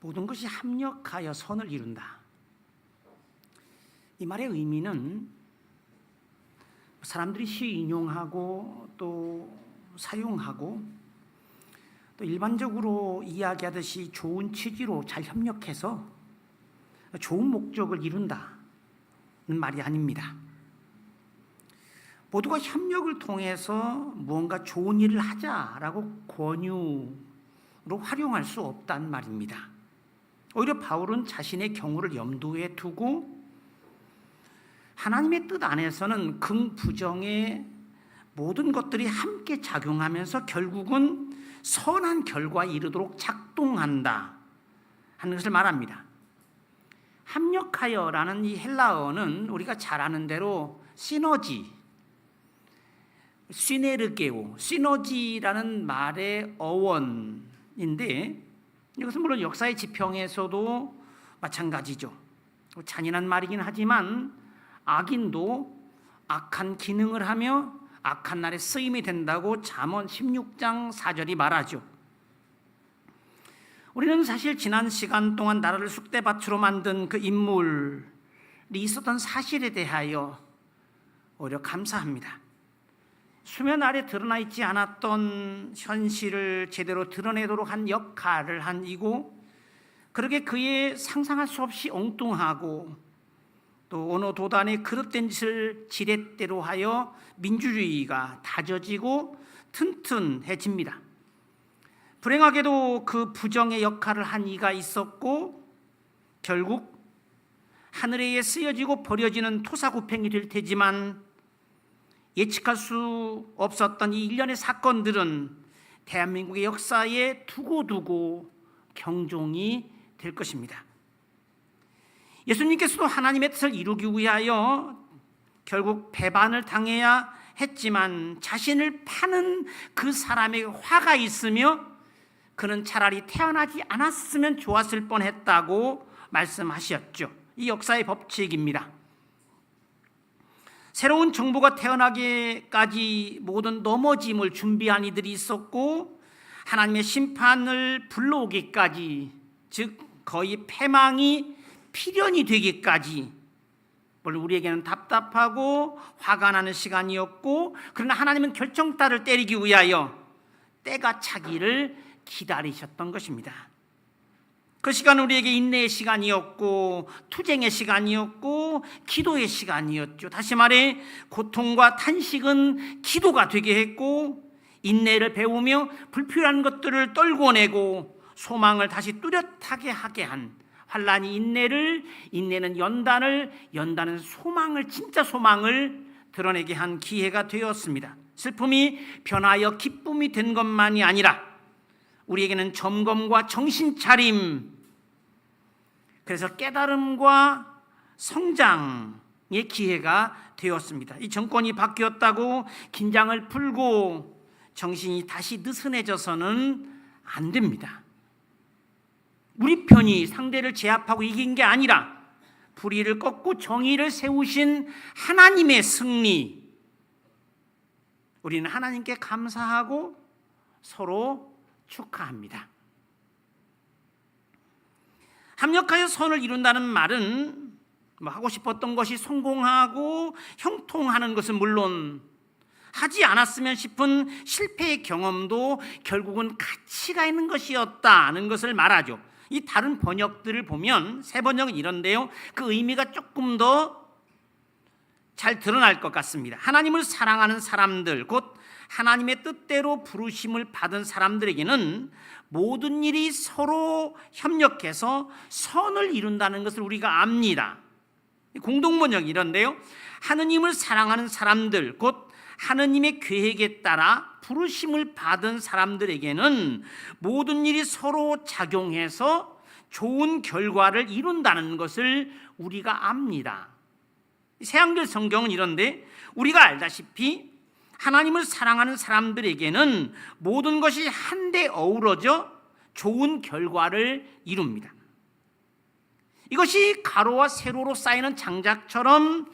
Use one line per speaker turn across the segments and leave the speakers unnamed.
모든 것이 합력하여 선을 이룬다. 이 말의 의미는 사람들이 쉬이 인용하고 또 사용하고 또 일반적으로 이야기하듯이 좋은 취지로 잘 협력해서 좋은 목적을 이룬다는 말이 아닙니다. 모두가 협력을 통해서 무언가 좋은 일을 하자라고 권유로 활용할 수 없다는 말입니다. 오히려 바울은 자신의 경우를 염두에 두고 하나님의 뜻 안에서는 긍부정의 모든 것들이 함께 작용하면서 결국은 선한 결과에 이르도록 작동한다 하는 것을 말합니다. 합력하여라는 이 헬라어는 우리가 잘 아는 대로 시너지, 시네르게오, 시너지라는 말의 어원인데 이것은 물론 역사의 지평에서도 마찬가지죠. 잔인한 말이긴 하지만 악인도 악한 기능을 하며 악한 날에 쓰임이 된다고 잠언 16장 4절이 말하죠. 우리는 사실 지난 시간 동안 나라를 쑥대밭으로 만든 그 인물이 있었던 사실에 대하여 오히려 감사합니다. 수면 아래 드러나 있지 않았던 현실을 제대로 드러내도록 한 역할을 한 이고, 그러게 그의 상상할 수 없이 엉뚱하고 또 어느 도단의 그릇된 짓을 지렛대로 하여 민주주의가 다져지고 튼튼해집니다. 불행하게도 그 부정의 역할을 한 이가 있었고 결국 하늘에 의해 쓰여지고 버려지는 토사구팽이 될 테지만 예측할 수 없었던 이 일련의 사건들은 대한민국의 역사에 두고두고 경종이 될 것입니다. 예수님께서도 하나님의 뜻을 이루기 위하여 결국 배반을 당해야 했지만 자신을 파는 그 사람에게 화가 있으며 그는 차라리 태어나지 않았으면 좋았을 뻔했다고 말씀하셨죠. 이 역사의 법칙입니다. 새로운 정부가 태어나기까지 모든 넘어짐을 준비한 이들이 있었고 하나님의 심판을 불러오기까지, 즉 거의 패망이 필연이 되기까지 물론 우리에게는 답답하고 화가 나는 시간이었고, 그러나 하나님은 결정타를 때리기 위하여 때가 차기를 기다리셨던 것입니다. 그 시간은 우리에게 인내의 시간이었고 투쟁의 시간이었고 기도의 시간이었죠. 다시 말해 고통과 탄식은 기도가 되게 했고 인내를 배우며 불필요한 것들을 떨궈내고 소망을 다시 뚜렷하게 하게 한, 환난이 인내는 연단은 소망을, 진짜 소망을 드러내게 한 기회가 되었습니다. 슬픔이 변하여 기쁨이 된 것만이 아니라 우리에게는 점검과 정신차림, 그래서 깨달음과 성장의 기회가 되었습니다. 이 정권이 바뀌었다고 긴장을 풀고 정신이 다시 느슨해져서는 안 됩니다. 우리 편이 상대를 제압하고 이긴 게 아니라 불의를 꺾고 정의를 세우신 하나님의 승리, 우리는 하나님께 감사하고 서로 축하합니다. 합력하여 선을 이룬다는 말은 하고 싶었던 것이 성공하고 형통하는 것은 물론 하지 않았으면 싶은 실패의 경험도 결국은 가치가 있는 것이었다는 것을 말하죠. 이 다른 번역들을 보면 새 번역은 이런데요, 그 의미가 조금 더 잘 드러날 것 같습니다. 하나님을 사랑하는 사람들, 곧 하나님의 뜻대로 부르심을 받은 사람들에게는 모든 일이 서로 협력해서 선을 이룬다는 것을 우리가 압니다. 공동번역이 이런데요, 하느님을 사랑하는 사람들, 곧 하느님의 계획에 따라 부르심을 받은 사람들에게는 모든 일이 서로 작용해서 좋은 결과를 이룬다는 것을 우리가 압니다. 새한글 성경은 이런데, 우리가 알다시피 하나님을 사랑하는 사람들에게는 모든 것이 한데 어우러져 좋은 결과를 이룹니다. 이것이 가로와 세로로 쌓이는 장작처럼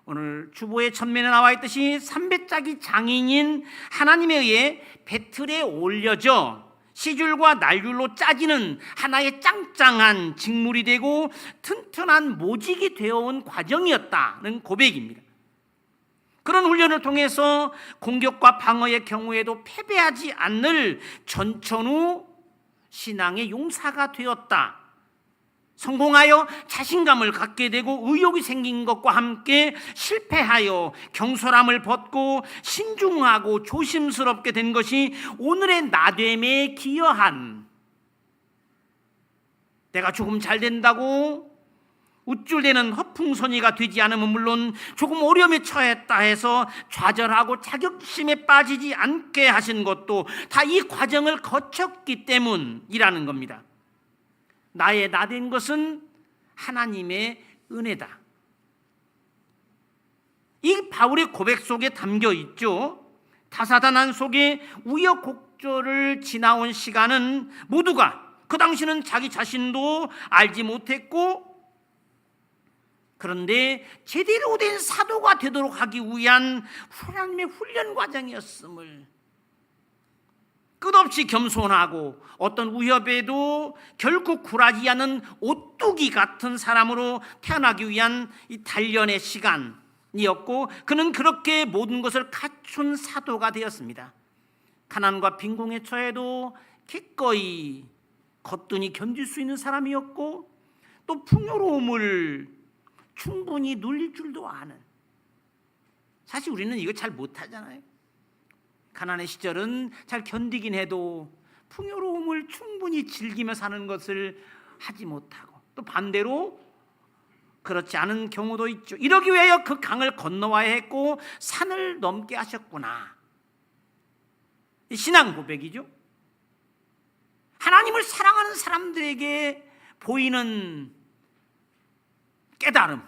오늘 주보의 전면에 나와 있듯이 삼배짝이 장인인 하나님에 의해 배틀에 올려져 시줄과 날줄로 짜지는 하나의 짱짱한 직물이 되고 튼튼한 모직이 되어온 과정이었다는 고백입니다. 그런 훈련을 통해서 공격과 방어의 경우에도 패배하지 않을 전천후 신앙의 용사가 되었다. 성공하여 자신감을 갖게 되고 의욕이 생긴 것과 함께 실패하여 경솔함을 벗고 신중하고 조심스럽게 된 것이 오늘의 나됨에 기여한, 내가 조금 잘 된다고 우쭐대는 허풍선이가 되지 않으면 물론 조금 어려움에 처했다 해서 좌절하고 자격심에 빠지지 않게 하신 것도 다 이 과정을 거쳤기 때문이라는 겁니다. 나의 나된 것은 하나님의 은혜다. 이 바울의 고백 속에 담겨 있죠. 다사다난 속에 우여곡절을 지나온 시간은 모두가, 그 당시는 자기 자신도 알지 못했고, 그런데 제대로 된 사도가 되도록 하기 위한 하나님의 훈련 과정이었음을, 끝없이 겸손하고 어떤 위협에도 결코 굴하지 않는 오뚜기 같은 사람으로 태어나기 위한 이 단련의 시간이었고, 그는 그렇게 모든 것을 갖춘 사도가 되었습니다. 가난과 빈궁에 처해도 기꺼이 거뜬히 견딜 수 있는 사람이었고, 또 풍요로움을 충분히 누릴 줄도 아는, 사실 우리는 이거 잘 못하잖아요. 가난의 시절은 잘 견디긴 해도 풍요로움을 충분히 즐기며 사는 것을 하지 못하고, 또 반대로 그렇지 않은 경우도 있죠. 이러기 위하여 그 강을 건너와야 했고 산을 넘게 하셨구나. 신앙 고백이죠. 하나님을 사랑하는 사람들에게 보이는 깨달음,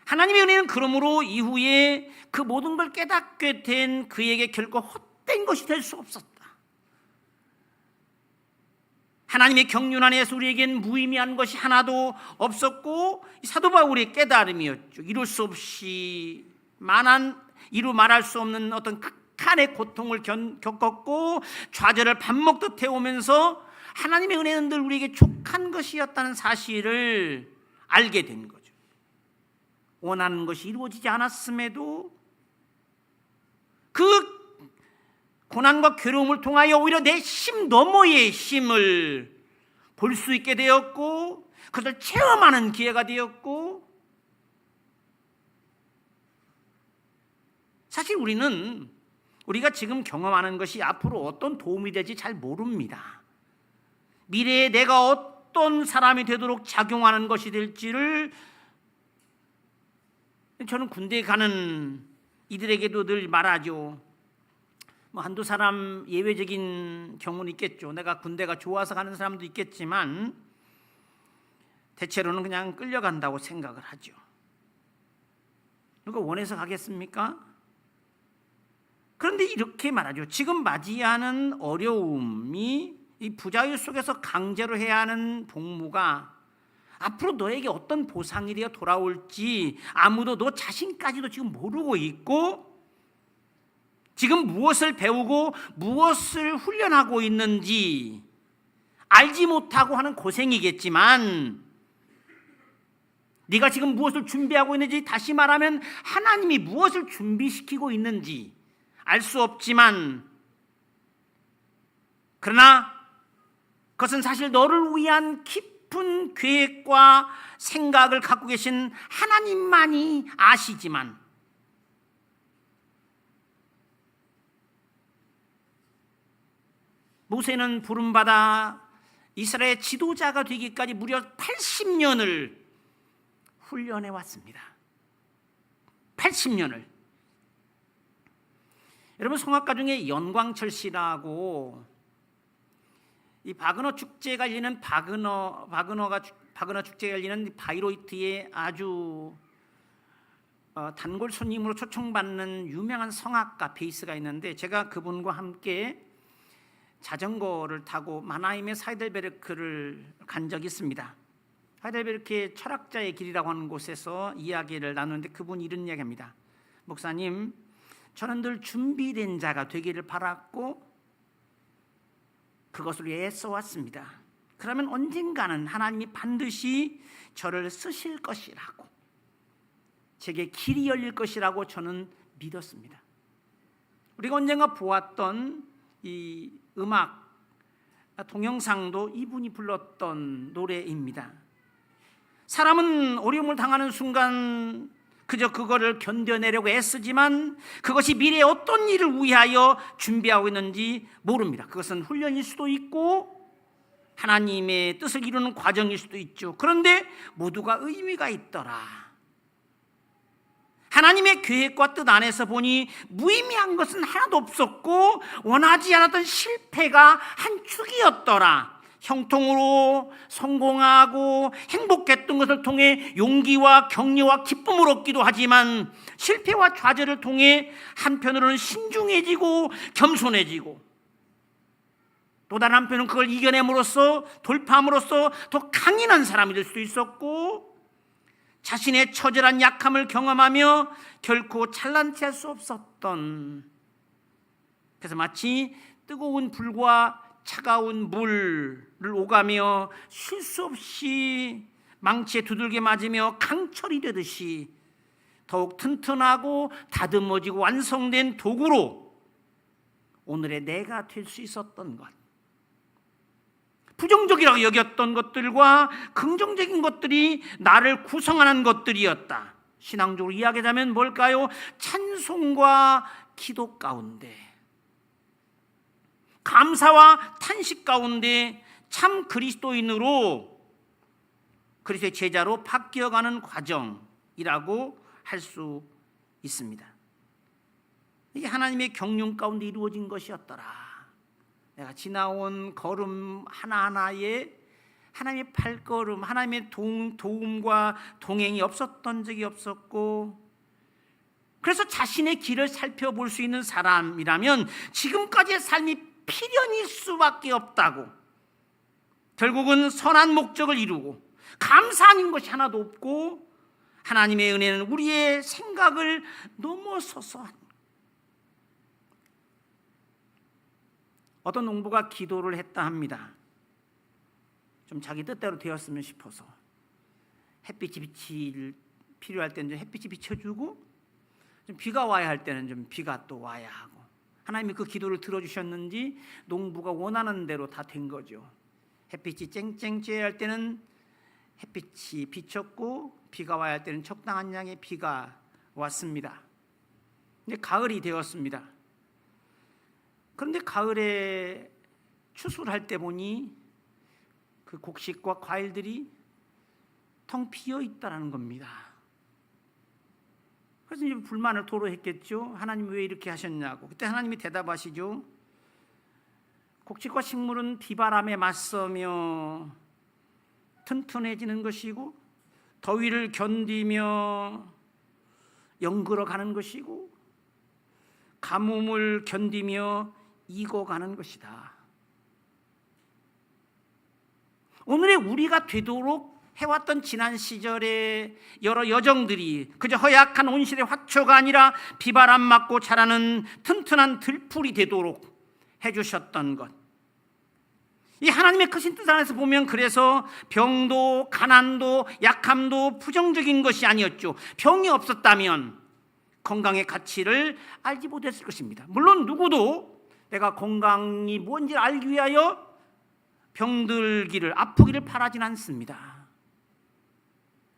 하나님의 은혜는 그러므로 이후에 그 모든 걸 깨닫게 된 그에게 결코 헛된 것이 될 수 없었다. 하나님의 경륜 안에서 우리에겐 무의미한 것이 하나도 없었고, 사도 바울의 깨달음이었죠. 이룰 수 없이 이루 말할 수 없는 어떤 극한의 고통을 겪었고 좌절을 밥 먹듯 해오면서 하나님의 은혜는 늘 우리에게 족한 것이었다는 사실을 알게 된 거죠. 원하는 것이 이루어지지 않았음에도 그 고난과 괴로움을 통하여 오히려 내 심 너머의 힘을 볼 수 있게 되었고, 그것을 체험하는 기회가 되었고, 사실 우리가 지금 경험하는 것이 앞으로 어떤 도움이 될지 잘 모릅니다. 미래에 내가 어떤 사람이 되도록 작용하는 것이 될지를 저는 군대에 가는 이들에게도 늘 말하죠. 한두 사람 예외적인 경우는 있겠죠. 내가 군대가 좋아서 가는 사람도 있겠지만 대체로는 그냥 끌려간다고 생각을 하죠. 누가 원해서 가겠습니까? 그런데 이렇게 말하죠. 지금 맞이하는 어려움이 이 부자유 속에서 강제로 해야 하는 복무가 앞으로 너에게 어떤 보상이 되어 돌아올지 아무도, 너 자신까지도 지금 모르고 있고, 지금 무엇을 배우고 무엇을 훈련하고 있는지 알지 못하고 하는 고생이겠지만, 네가 지금 무엇을 준비하고 있는지, 다시 말하면 하나님이 무엇을 준비시키고 있는지 알 수 없지만, 그러나 그것은 사실 너를 위한 깊은 계획과 생각을 갖고 계신 하나님만이 아시지만, 모세는 부름받아 이스라엘 지도자가 되기까지 무려 80년을 훈련해 왔습니다. 80년을. 여러분, 성악가 중에 연광철 씨라고 이 바그너 축제가 열리는 바그너 축제가 열리는 바이로이트의 아주 단골 손님으로 초청받는 유명한 성악가 베이스가 있는데, 제가 그분과 함께 자전거를 타고 마나임의 하이델베르크를 간 적이 있습니다. 하이델베르크의 철학자의 길이라고 하는 곳에서 이야기를 나누는데 그분이 이런 이야기합니다. 목사님, 저는 늘 준비된 자가 되기를 바랐고 그것을 위해 애써왔습니다. 그러면 언젠가는 하나님이 반드시 저를 쓰실 것이라고, 제게 길이 열릴 것이라고 저는 믿었습니다. 우리가 언젠가 보았던 이 음악 동영상도 이분이 불렀던 노래입니다. 사람은 어려움을 당하는 순간 그저 그거를 견뎌내려고 애쓰지만 그것이 미래에 어떤 일을 위하여 준비하고 있는지 모릅니다. 그것은 훈련일 수도 있고 하나님의 뜻을 이루는 과정일 수도 있죠. 그런데 모두가 의미가 있더라. 하나님의 계획과 뜻 안에서 보니 무의미한 것은 하나도 없었고 원하지 않았던 실패가 한 축이었더라. 형통으로 성공하고 행복했던 것을 통해 용기와 격려와 기쁨을 얻기도 하지만 실패와 좌절을 통해 한편으로는 신중해지고 겸손해지고 또 다른 한편은 그걸 이겨냄으로써 돌파함으로써 더 강인한 사람이 될 수도 있었고 자신의 처절한 약함을 경험하며 결코 찬란치 할 수 없었던, 그래서 마치 뜨거운 불과 차가운 물을 오가며 쉴 수 없이 망치에 두들겨 맞으며 강철이 되듯이 더욱 튼튼하고 다듬어지고 완성된 도구로 오늘의 내가 될 수 있었던 것, 부정적이라고 여겼던 것들과 긍정적인 것들이 나를 구성하는 것들이었다. 신앙적으로 이야기하자면 뭘까요? 찬송과 기도 가운데, 감사와 탄식 가운데 참 그리스도인으로, 그리스도의 제자로 바뀌어가는 과정이라고 할 수 있습니다. 이게 하나님의 경륜 가운데 이루어진 것이었더라. 내가 지나온 걸음 하나하나에 하나님의 발걸음, 하나님의 도움과 동행이 없었던 적이 없었고, 그래서 자신의 길을 살펴볼 수 있는 사람이라면 지금까지의 삶이 필연일 수밖에 없다고, 결국은 선한 목적을 이루고 감사하는 것이 하나도 없고 하나님의 은혜는 우리의 생각을 넘어서서, 어떤 농부가 기도를 했다 합니다. 좀 자기 뜻대로 되었으면 싶어서 햇빛이 필요할 때는 좀 햇빛이 비춰주고 좀 비가 와야 할 때는 좀 비가 또 와야 하고, 하나님이 그 기도를 들어주셨는지 농부가 원하는 대로 다 된 거죠. 햇빛이 쨍쨍 쬐야 할 때는 햇빛이 비쳤고 비가 와야 할 때는 적당한 양의 비가 왔습니다. 이제 가을이 되었습니다. 그런데 가을에 추수를 할 때 보니 그 곡식과 과일들이 텅 비어 있다는 겁니다. 그래서 이제 불만을 토로했겠죠. 하나님 왜 이렇게 하셨냐고. 그때 하나님이 대답하시죠. 곡식과 식물은 비바람에 맞서며 튼튼해지는 것이고 더위를 견디며 연그러가는 것이고 가뭄을 견디며 익어가는 것이다. 오늘의 우리가 되도록 해왔던 지난 시절의 여러 여정들이 그저 허약한 온실의 화초가 아니라 비바람 맞고 자라는 튼튼한 들풀이 되도록 해주셨던 것, 이 하나님의 크신 뜻 안에서 보면 그래서 병도 가난도 약함도 부정적인 것이 아니었죠. 병이 없었다면 건강의 가치를 알지 못했을 것입니다. 물론 누구도 내가 건강이 뭔지 알기 위하여 병들기를, 아프기를 바라진 않습니다.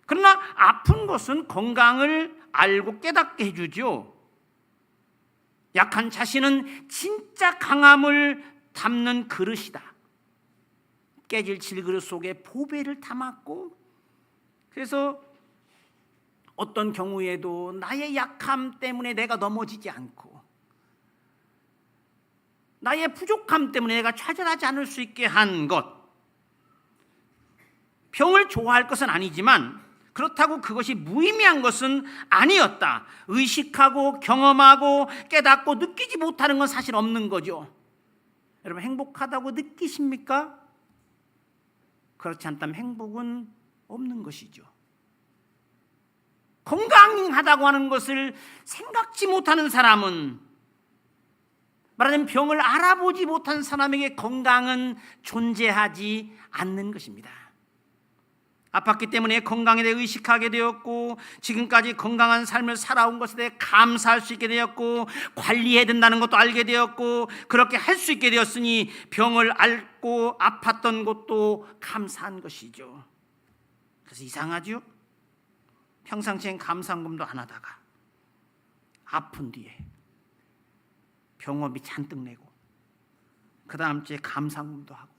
그러나 아픈 것은 건강을 알고 깨닫게 해주죠. 약한 자신은 진짜 강함을 담는 그릇이다. 깨질 질그릇 속에 보배를 담았고, 그래서 어떤 경우에도 나의 약함 때문에 내가 넘어지지 않고 나의 부족함 때문에 내가 좌절하지 않을 수 있게 한 것, 병을 좋아할 것은 아니지만 그렇다고 그것이 무의미한 것은 아니었다. 의식하고 경험하고 깨닫고 느끼지 못하는 건 사실 없는 거죠. 여러분 행복하다고 느끼십니까? 그렇지 않다면 행복은 없는 것이죠. 건강하다고 하는 것을 생각지 못하는 사람은, 말하자면 병을 알아보지 못한 사람에게 건강은 존재하지 않는 것입니다. 아팠기 때문에 건강에 대해 의식하게 되었고, 지금까지 건강한 삶을 살아온 것에 대해 감사할 수 있게 되었고, 관리해야 된다는 것도 알게 되었고, 그렇게 할 수 있게 되었으니 병을 앓고 아팠던 것도 감사한 것이죠. 그래서 이상하죠? 평상시엔 감사금도 안 하다가 아픈 뒤에 병원비 잔뜩 내고 그 다음 주에 감사금도 하고,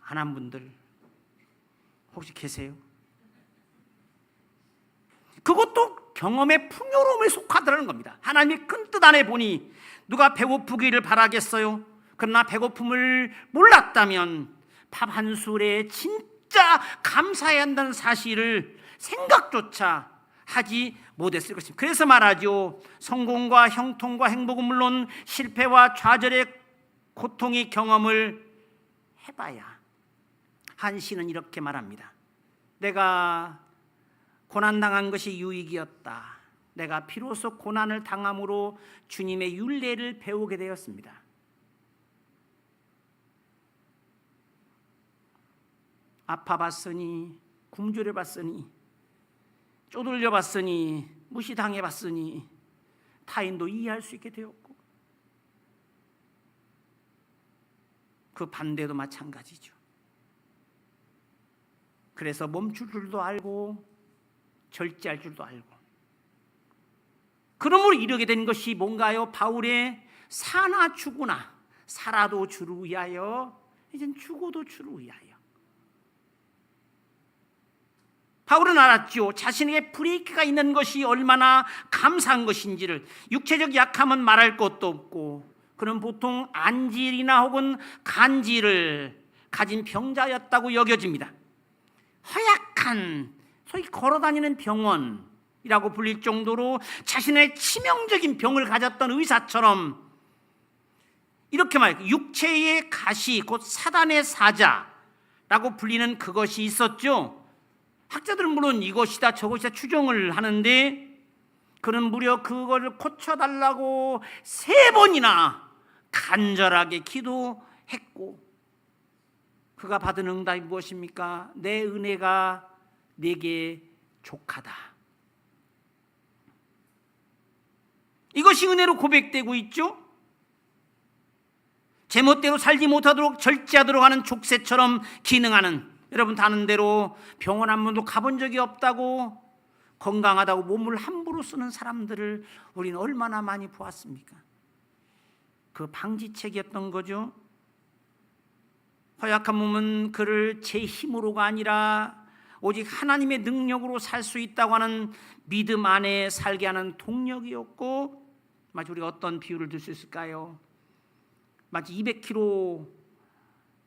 안 한 분들 혹시 계세요? 그것도 경험의 풍요로움에 속하더라는 겁니다. 하나님이 큰 뜻 안에 보니 누가 배고프기를 바라겠어요? 그러나 배고픔을 몰랐다면 밥 한 술에 진짜 감사해야 한다는 사실을 생각조차 하지 못했을 것입니다. 그래서 말하죠. 성공과 형통과 행복은 물론 실패와 좌절의 고통의 경험을 해봐야. 한 시는 이렇게 말합니다. 내가 고난당한 것이 유익이었다. 내가 비로소 고난을 당함으로 주님의 율례를 배우게 되었습니다. 아파봤으니, 굶주려봤으니, 쪼들려봤으니, 무시당해봤으니 타인도 이해할 수 있게 되었고, 그 반대도 마찬가지죠. 그래서 멈출 줄도 알고 절제할 줄도 알고, 그러므로 이르게 된 것이 뭔가요? 바울의 사나 죽으나 살아도 주를 위하여, 이젠 죽어도 주를 위하여. 바울은 알았죠. 자신에게 브레이크가 있는 것이 얼마나 감사한 것인지를. 육체적 약함은 말할 것도 없고, 그는 보통 안질이나 혹은 간질을 가진 병자였다고 여겨집니다. 허약한, 소위 걸어다니는 병원이라고 불릴 정도로 자신의 치명적인 병을 가졌던 의사처럼 이렇게 말해요. 육체의 가시, 곧 사단의 사자라고 불리는 그것이 있었죠. 학자들은 물론 이것이다 저것이다 추정을 하는데, 그는 무려 그거를 고쳐달라고 3번이나 간절하게 기도했고, 그가 받은 응답이 무엇입니까? 내 은혜가 내게 족하다. 이것이 은혜로 고백되고 있죠. 제멋대로 살지 못하도록 절제하도록 하는 족쇄처럼 기능하는, 여러분 다 아는 대로 병원 한 번도 가본 적이 없다고 건강하다고 몸을 함부로 쓰는 사람들을 우리는 얼마나 많이 보았습니까? 그 방지책이었던 거죠. 허약한 몸은 그를 제 힘으로가 아니라 오직 하나님의 능력으로 살 수 있다고 하는 믿음 안에 살게 하는 동력이었고, 마치 우리가 어떤 비유를 들 수 있을까요? 마치 200km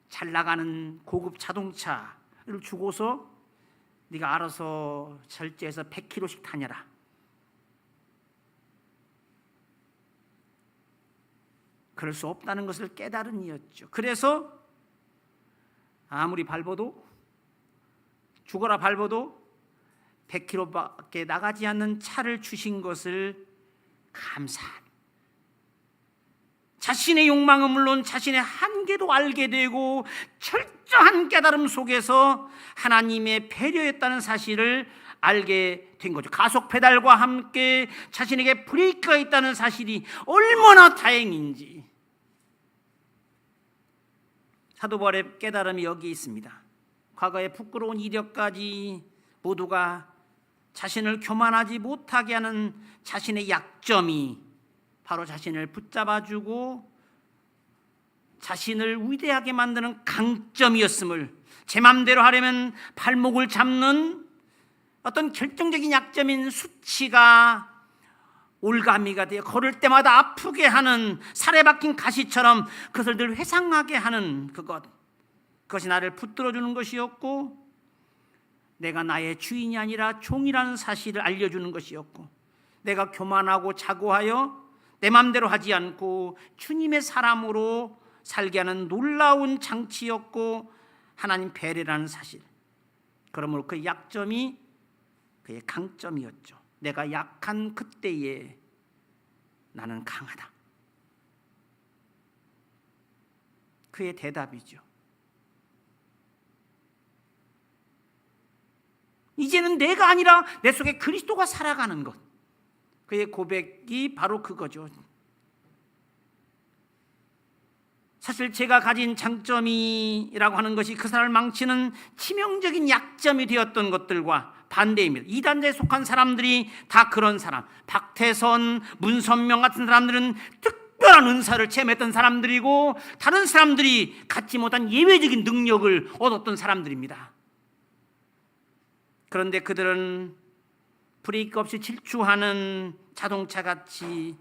잘 나가는 고급 자동차를 주고서 네가 알아서 절제해서 100km씩 다녀라. 그럴 수 없다는 것을 깨달은 이였죠. 그래서 아무리 밟아도, 죽어라 밟아도 100km밖에 나가지 않는 차를 주신 것을 감사한, 자신의 욕망은 물론 자신의 한계도 알게 되고 철저한 깨달음 속에서 하나님의 배려였다는 사실을 알게 된 거죠. 가속 페달과 함께 자신에게 브레이크가 있다는 사실이 얼마나 다행인지. 사도 바울의 깨달음이 여기 있습니다. 과거의 부끄러운 이력까지 모두가 자신을 교만하지 못하게 하는 자신의 약점이 바로 자신을 붙잡아주고 자신을 위대하게 만드는 강점이었음을, 제 맘대로 하려면 발목을 잡는 어떤 결정적인 약점인 수치가 올가미가 되어 걸을 때마다 아프게 하는 살에 박힌 가시처럼 그것을 늘 회상하게 하는 그것이 나를 붙들어주는 것이었고, 내가 나의 주인이 아니라 종이라는 사실을 알려주는 것이었고, 내가 교만하고 자고하여 내 맘대로 하지 않고 주님의 사람으로 살게 하는 놀라운 장치였고 하나님 배려라는 사실. 그러므로 그 약점이 그의 강점이었죠. 내가 약한 그때에 나는 강하다. 그의 대답이죠. 이제는 내가 아니라 내 속에 그리스도가 살아가는 것. 그의 고백이 바로 그거죠. 사실 제가 가진 장점이라고 하는 것이 그 사람을 망치는 치명적인 약점이 되었던 것들과 반대입니다. 이단자에 속한 사람들이 다 그런 사람, 박태선, 문선명 같은 사람들은 특별한 은사를 체험했던 사람들이고, 다른 사람들이 갖지 못한 예외적인 능력을 얻었던 사람들입니다. 그런데 그들은 브레이크 없이 질주하는 자동차같이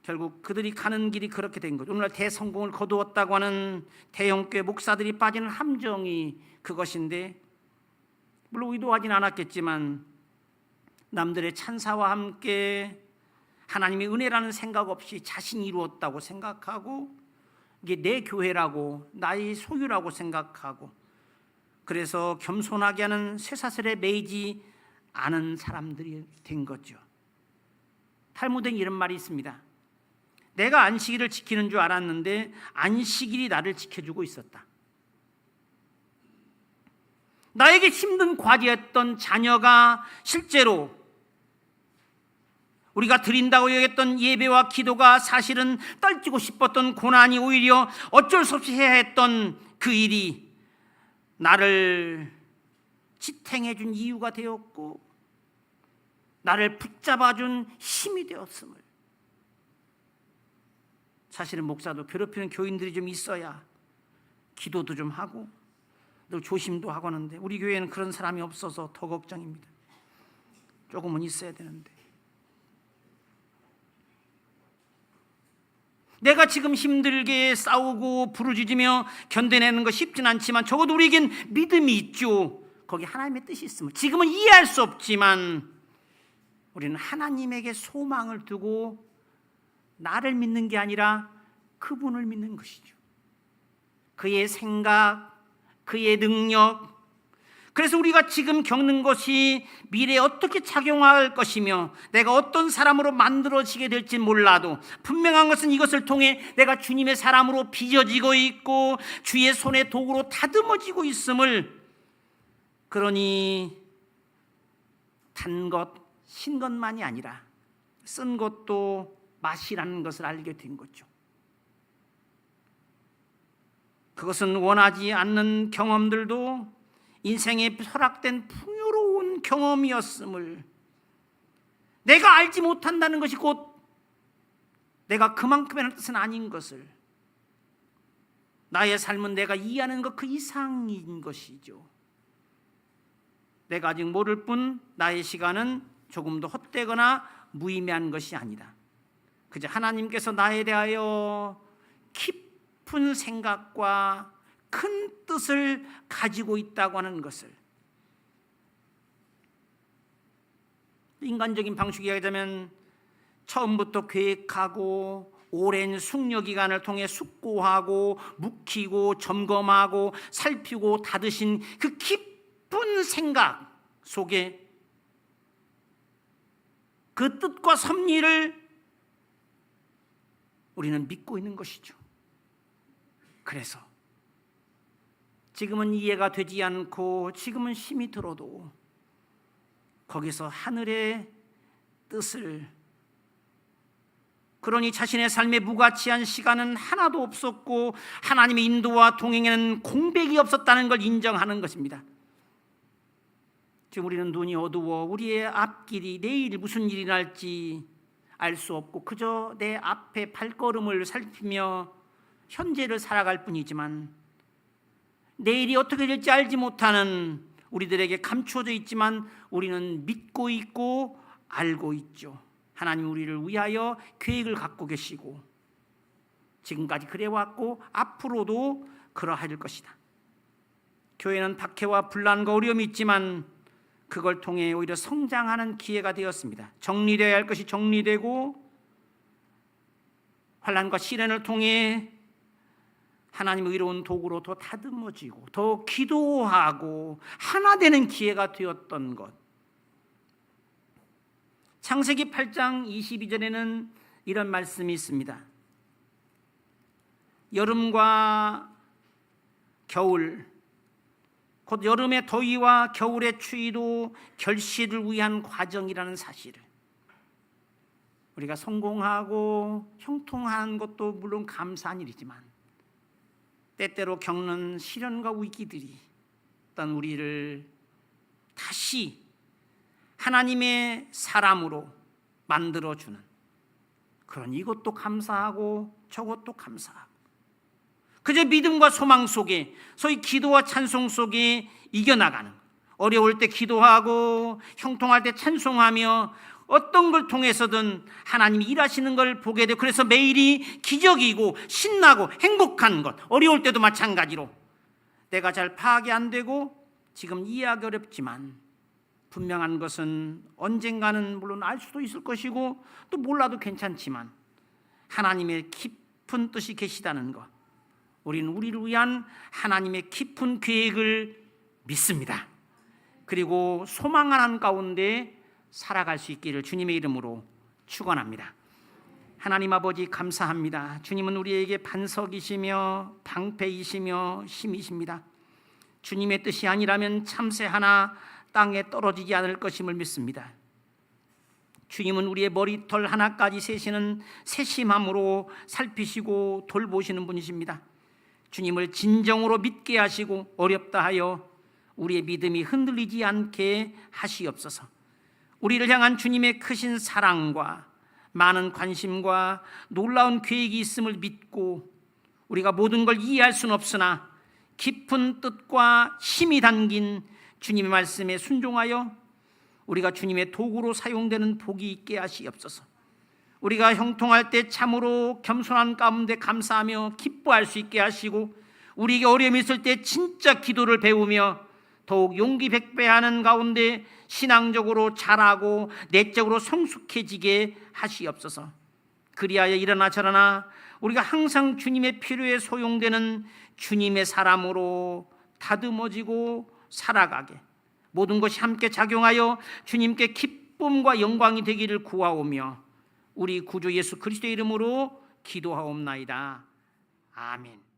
결국 그들이 가는 길이 그렇게 된 거죠. 오늘날 대성공을 거두었다고 하는 대형교회 목사들이 빠지는 함정이 그것인데, 물론 의도하진 않았겠지만 남들의 찬사와 함께 하나님의 은혜라는 생각 없이 자신이 이루었다고 생각하고, 이게 내 교회라고 나의 소유라고 생각하고, 그래서 겸손하게 하는 쇠사슬에 매이지 않은 사람들이 된 거죠. 탈무드에 이런 말이 있습니다. 내가 안식일을 지키는 줄 알았는데 안식일이 나를 지켜주고 있었다. 나에게 힘든 과제였던 자녀가 실제로 우리가 드린다고 여겼던 예배와 기도가 사실은 떨치고 싶었던 고난이 오히려 어쩔 수 없이 해야 했던 그 일이 나를 지탱해 준 이유가 되었고, 나를 붙잡아 준 힘이 되었음을. 사실은 목사도 괴롭히는 교인들이 좀 있어야 기도도 좀 하고 늘 조심도 하고 하는데, 우리 교회는 그런 사람이 없어서 더 걱정입니다. 조금은 있어야 되는데. 내가 지금 힘들게 싸우고 부르짖으며 견뎌내는 거 쉽진 않지만 적어도 우리에겐 믿음이 있죠. 거기 하나님의 뜻이 있음을. 지금은 이해할 수 없지만 우리는 하나님에게 소망을 두고 나를 믿는 게 아니라 그분을 믿는 것이죠. 그의 생각, 그의 능력. 그래서 우리가 지금 겪는 것이 미래에 어떻게 작용할 것이며 내가 어떤 사람으로 만들어지게 될지 몰라도 분명한 것은 이것을 통해 내가 주님의 사람으로 빚어지고 있고 주의 손의 도구로 다듬어지고 있음을, 그러니 단 것, 신 것만이 아니라 쓴 것도 맛이라는 것을 알게 된 거죠. 그것은 원하지 않는 경험들도 인생에 허락된 풍요로운 경험이었음을, 내가 알지 못한다는 것이 곧 내가 그만큼의 뜻은 아닌 것을, 나의 삶은 내가 이해하는 것 그 이상인 것이죠. 내가 아직 모를 뿐 나의 시간은 조금도 헛되거나 무의미한 것이 아니다. 그저 하나님께서 나에 대하여 깊은 생각과 큰 뜻을 가지고 있다고 하는 것을, 인간적인 방식으로 이야기하자면 처음부터 계획하고 오랜 숙려 기간을 통해 숙고하고 묵히고 점검하고 살피고 다드신 그 깊은 생각 속에 그 뜻과 섭리를 우리는 믿고 있는 것이죠. 그래서 지금은 이해가 되지 않고 지금은 힘이 들어도 거기서 하늘의 뜻을, 그러니 자신의 삶에 무가치한 시간은 하나도 없었고 하나님의 인도와 동행에는 공백이 없었다는 걸 인정하는 것입니다. 지금 우리는 눈이 어두워 우리의 앞길이 내일 무슨 일이 날지 알 수 없고 그저 내 앞에 발걸음을 살피며 현재를 살아갈 뿐이지만, 내일이 어떻게 될지 알지 못하는 우리들에게 감춰져 있지만 우리는 믿고 있고 알고 있죠. 하나님 우리를 위하여 계획을 갖고 계시고 지금까지 그래왔고 앞으로도 그러할 것이다. 교회는 박해와 분란과 어려움이 있지만 그걸 통해 오히려 성장하는 기회가 되었습니다. 정리되어야 할 것이 정리되고 환난과 시련을 통해 하나님의 의로운 도구로 더 다듬어지고 더 기도하고 하나 되는 기회가 되었던 것. 창세기 8장 22절에는 이런 말씀이 있습니다. 여름과 겨울, 곧 여름의 더위와 겨울의 추위도 결실을 위한 과정이라는 사실을, 우리가 성공하고 형통한 것도 물론 감사한 일이지만 때때로 겪는 시련과 위기들이 어떤 우리를 다시 하나님의 사람으로 만들어주는 그런, 이것도 감사하고 저것도 감사하고, 그저 믿음과 소망 속에, 소위 기도와 찬송 속에 이겨나가는, 어려울 때 기도하고 형통할 때 찬송하며 어떤 걸 통해서든 하나님이 일하시는 걸 보게 되고, 그래서 매일이 기적이고 신나고 행복한 것. 어려울 때도 마찬가지로 내가 잘 파악이 안 되고 지금 이해하기 어렵지만 분명한 것은 언젠가는 물론 알 수도 있을 것이고 또 몰라도 괜찮지만 하나님의 깊은 뜻이 계시다는 것, 우리는 우리를 위한 하나님의 깊은 계획을 믿습니다. 그리고 소망하는 가운데 살아갈 수 있기를 주님의 이름으로 축원합니다. 하나님 아버지 감사합니다. 주님은 우리에게 반석이시며 방패이시며 힘이십니다. 주님의 뜻이 아니라면 참새 하나 땅에 떨어지지 않을 것임을 믿습니다. 주님은 우리의 머리털 하나까지 세시는 세심함으로 살피시고 돌보시는 분이십니다. 주님을 진정으로 믿게 하시고 어렵다 하여 우리의 믿음이 흔들리지 않게 하시옵소서. 우리를 향한 주님의 크신 사랑과 많은 관심과 놀라운 계획이 있음을 믿고, 우리가 모든 걸 이해할 수는 없으나 깊은 뜻과 힘이 담긴 주님의 말씀에 순종하여 우리가 주님의 도구로 사용되는 복이 있게 하시옵소서. 우리가 형통할 때 참으로 겸손한 가운데 감사하며 기뻐할 수 있게 하시고, 우리에게 어려움이 있을 때 진짜 기도를 배우며 더욱 용기 백배하는 가운데 신앙적으로 자라고 내적으로 성숙해지게 하시옵소서. 그리하여 이러나 저러나 우리가 항상 주님의 필요에 소용되는 주님의 사람으로 다듬어지고 살아가게, 모든 것이 함께 작용하여 주님께 기쁨과 영광이 되기를 구하오며 우리 구주 예수 그리스도의 이름으로 기도하옵나이다. 아멘.